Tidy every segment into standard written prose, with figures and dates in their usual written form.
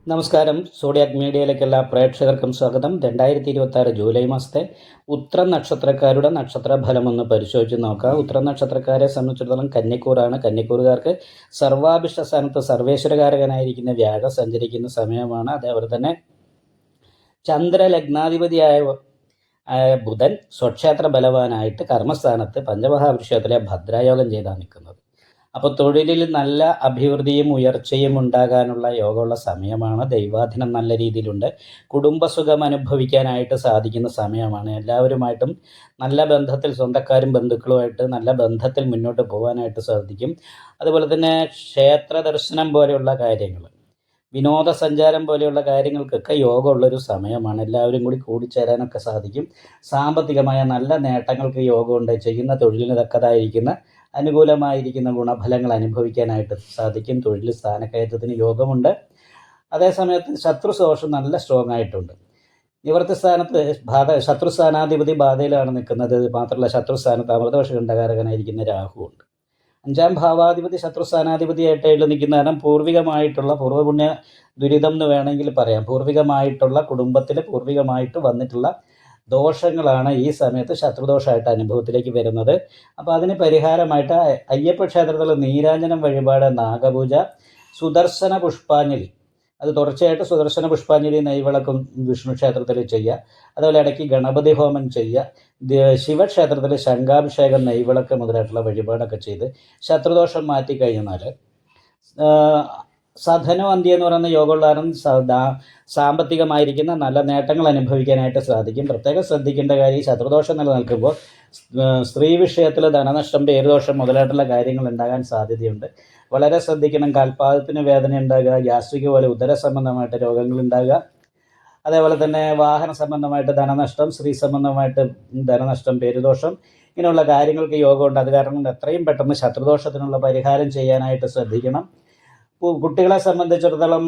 നമസ്കാരം. സോഡിയാക് മീഡിയയിലേക്ക് എല്ലാ പ്രേക്ഷകർക്കും സ്വാഗതം. 2026 ജൂലൈ മാസത്തെ ഉത്ര നക്ഷത്രക്കാരുടെ നക്ഷത്രഫലമൊന്ന് പരിശോധിച്ച് നോക്കാം. ഉത്ര നക്ഷത്രക്കാരെ സംബന്ധിച്ചിടത്തോളം കന്നിക്കൂറാണ്. കന്നിക്കൂറുകാർക്ക് സർവാഭിഷ്ട സ്ഥാനത്ത് സർവേശ്വരകാരകനായിരിക്കുന്ന വ്യാഴം സഞ്ചരിക്കുന്ന സമയമാണ്. അതേപോലെ തന്നെ ചന്ദ്രലഗ്നാധിപതിയായ ബുധൻ സ്വക്ഷേത്ര ബലവാനായിട്ട് കർമ്മസ്ഥാനത്ത് പഞ്ചമഹാപുരുഷത്തിലെ ഭദ്രായോഗം ചെയ്താണ് നിൽക്കുന്നത്. അപ്പോൾ തൊഴിലിൽ നല്ല അഭിവൃദ്ധിയും ഉയർച്ചയും ഉണ്ടാകാനുള്ള യോഗമുള്ള സമയമാണ്. ദൈവാധീനം നല്ല രീതിയിലുണ്ട്. കുടുംബസുഖം അനുഭവിക്കാനായിട്ട് സാധിക്കുന്ന സമയമാണ്. എല്ലാവരുമായിട്ടും നല്ല ബന്ധത്തിൽ, സ്വന്തക്കാരും ബന്ധുക്കളുമായിട്ട് നല്ല ബന്ധത്തിൽ മുന്നോട്ട് പോകാനായിട്ട് സാധിക്കും. അതുപോലെ തന്നെ ക്ഷേത്ര ദർശനം പോലെയുള്ള കാര്യങ്ങൾ, വിനോദസഞ്ചാരം പോലെയുള്ള കാര്യങ്ങൾക്കൊക്കെ യോഗമുള്ളൊരു സമയമാണ്. എല്ലാവരും കൂടി കൂടിച്ചേരാനൊക്കെ സാധിക്കും. സാമ്പത്തികമായ നല്ല നേട്ടങ്ങൾക്ക് യോഗമുണ്ട്. ചെയ്യുന്ന തൊഴിലിന് തക്കതായിരിക്കുന്ന അനുകൂലമായിരിക്കുന്ന ഗുണഫലങ്ങൾ അനുഭവിക്കാനായിട്ട് സാധിക്കും. തൊഴിൽ സ്ഥാനക്കയറ്റത്തിന് യോഗമുണ്ട്. അതേസമയത്ത് ശത്രുദോഷം നല്ല സ്ട്രോങ് ആയിട്ടുണ്ട്. നിവൃത്തി സ്ഥാനത്ത് ശത്രുസ്ഥാനാധിപതി ബാധയിലാണ് നിൽക്കുന്നത്. മാത്രമല്ല ശത്രുസ്ഥാനത്ത് അമൃതവർഷകണ്ഠകാരകനായിരിക്കുന്ന രാഹുവുണ്ട്. 5ാം ഭാവാധിപതി ശത്രുസ്ഥാനാധിപതിയായിട്ട് നിൽക്കുന്ന കാരണം പൂർവികമായിട്ടുള്ള പൂർവ്വപുണ്യ ദുരിതം എന്ന് വേണമെങ്കിൽ പറയാം. പൂർവികമായിട്ടുള്ള കുടുംബത്തിൽ പൂർവികമായിട്ട് വന്നിട്ടുള്ള ദോഷങ്ങളാണ് ഈ സമയത്ത് ശത്രുദോഷമായിട്ട് അനുഭവത്തിലേക്ക് വരുന്നത്. അപ്പോൾ അതിന് പരിഹാരമായിട്ട് അയ്യപ്പ ക്ഷേത്രത്തിൽ നീരാഞ്ജനം വഴിപാട്, നാഗപൂജ, സുദർശന പുഷ്പാഞ്ജലി, അത് തുടർച്ചയായിട്ട് സുദർശന പുഷ്പാഞ്ജലി നെയ്വിളക്കും വിഷ്ണു ക്ഷേത്രത്തിൽ ചെയ്യുക. അതുപോലെ ഇടയ്ക്ക് ഗണപതി ഹോമം ചെയ്യുക. ശിവക്ഷേത്രത്തിൽ ശംഖാഭിഷേകം, നെയ്വിളക്ക് മുതലായിട്ടുള്ള വഴിപാടൊക്കെ ചെയ്ത് ശത്രുദോഷം മാറ്റിക്കഴിഞ്ഞാൽ സധനോ അന്ത്യം എന്ന് പറയുന്ന യോഗമുള്ളവരും സാമ്പത്തികമായിരിക്കുന്ന നല്ല നേട്ടങ്ങൾ അനുഭവിക്കാനായിട്ട് സാധിക്കും. പ്രത്യേകം ശ്രദ്ധിക്കേണ്ട കാര്യം, ശത്രുദോഷം നിലനിൽക്കുമ്പോൾ സ്ത്രീ വിഷയത്തിൽ ധനനഷ്ടം, പേരുദോഷം മുതലായിട്ടുള്ള കാര്യങ്ങൾ ഉണ്ടാകാൻ സാധ്യതയുണ്ട്. വളരെ ശ്രദ്ധിക്കണം. കാൽപാദത്തിന് വേദന ഉണ്ടാകുക, ഗ്യാസ്ട്രിക് പോലെ ഉദര സംബന്ധമായിട്ട് രോഗങ്ങൾ ഉണ്ടാകുക, അതേപോലെ തന്നെ വാഹന സംബന്ധമായിട്ട് ധനനഷ്ടം, സ്ത്രീ സംബന്ധമായിട്ട് ധനനഷ്ടം, പേരുദോഷം, ഇങ്ങനെയുള്ള കാര്യങ്ങൾക്ക് യോഗമുണ്ട്. അത് കാരണം എത്രയും പെട്ടെന്ന് ശത്രുദോഷത്തിനുള്ള പരിഹാരം ചെയ്യാനായിട്ട് ശ്രദ്ധിക്കണം. കുട്ടികളെ സംബന്ധിച്ചിടത്തോളം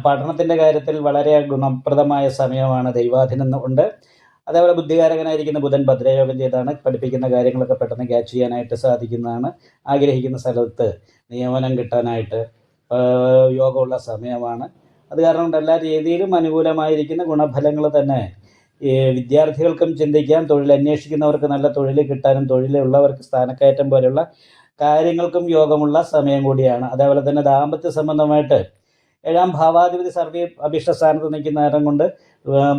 പഠനത്തിൻ്റെ കാര്യത്തിൽ വളരെ ഗുണപ്രദമായ സമയമാണ്. ദൈവാധീനം ഉണ്ട്. അതേപോലെ ബുദ്ധികാരകനായിരിക്കുന്ന ബുധൻ ഭദ്രയോഗം ചെയ്താണ് പഠിപ്പിക്കുന്ന കാര്യങ്ങളൊക്കെ പെട്ടെന്ന് ക്യാച്ച് ചെയ്യാനായിട്ട് സാധിക്കുന്നതാണ്. ആഗ്രഹിക്കുന്ന സ്ഥലത്ത് നിയമനം കിട്ടാനായിട്ട് യോഗമുള്ള സമയമാണ്. അത് കാരണം കൊണ്ട് എല്ലാ രീതിയിലും അനുകൂലമായിരിക്കുന്ന ഗുണഫലങ്ങൾ തന്നെ ഈ വിദ്യാർത്ഥികൾക്കും ചിന്തിക്കാം. തൊഴിൽ അന്വേഷിക്കുന്നവർക്ക് നല്ല തൊഴിൽ കിട്ടാനും തൊഴിലുള്ളവർക്ക് സ്ഥാനക്കയറ്റം പോലെയുള്ള കാര്യങ്ങൾക്കും യോഗമുള്ള സമയം കൂടിയാണ്. അതേപോലെ തന്നെ ദാമ്പത്യ സംബന്ധമായിട്ട് 7ാം ഭാവാധിപതി സർവ്വ അഭിഷ്ടസ്ഥാനത്ത് നിൽക്കുന്ന നേരം കൊണ്ട്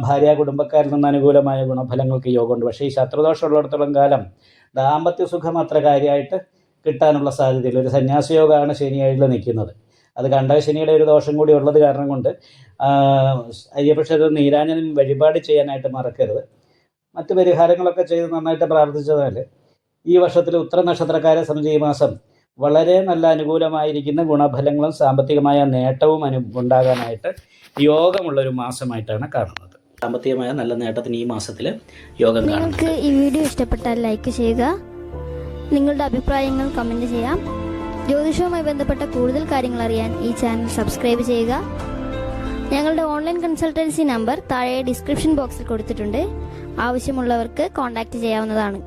ഭാര്യ കുടുംബക്കാരിൽ നിന്ന് അനുകൂലമായ ഗുണഫലങ്ങൾക്ക് യോഗമുണ്ട്. പക്ഷേ ഈ ശത്രുദോഷം ഉള്ളിടത്തോളം കാലം ദാമ്പത്യ സുഖം അത്ര കാര്യമായിട്ട് കിട്ടാനുള്ള സാധ്യതയില്ല. ഒരു സന്യാസയോഗമാണ് ശനി 7ൽ നിൽക്കുന്നത്. അത് കണ്ടകശനിയുടെ ഒരു ദോഷം കൂടി ഉള്ളത് കാരണം കൊണ്ട് അയ്യപ്പക്ഷേത്രത്തിൽ നീരാഞ്ജനം വഴിപാട് ചെയ്യാനായിട്ട് മറക്കരുത്. മറ്റ് പരിഹാരങ്ങളൊക്കെ ചെയ്ത് നന്നായിട്ട് പ്രാർത്ഥിച്ചതാൽ ഈ വർഷത്തിൽ ഉത്തര നക്ഷത്രക്കാരെ സംബന്ധിച്ച് ഈ മാസം വളരെ നല്ല അനുകൂലമായിരിക്കുന്ന ഗുണഫലങ്ങളും സാമ്പത്തികമായ നേട്ടവും ഉണ്ടാകാനായിട്ട് യോഗമുള്ളൊരു മാസമായിട്ടാണ് കാണുന്നത്. സാമ്പത്തികമായ നല്ല നേട്ടത്തിന് ഈ മാസത്തിൽ യോഗം കാണും. നിങ്ങൾക്ക് ഈ വീഡിയോ ഇഷ്ടപ്പെട്ടാൽ ലൈക്ക് ചെയ്യുക, നിങ്ങളുടെ അഭിപ്രായങ്ങൾ കമന്റ് ചെയ്യാം. ജ്യോതിഷവുമായി ബന്ധപ്പെട്ട കൂടുതൽ കാര്യങ്ങൾ അറിയാൻ ഈ ചാനൽ സബ്സ്ക്രൈബ് ചെയ്യുക. ഞങ്ങളുടെ ഓൺലൈൻ കൺസൾട്ടൻസി നമ്പർ താഴെ ഡിസ്ക്രിപ്ഷൻ ബോക്സിൽ കൊടുത്തിട്ടുണ്ട്. ആവശ്യമുള്ളവർക്ക് കോൺടാക്റ്റ് ചെയ്യാവുന്നതാണ്.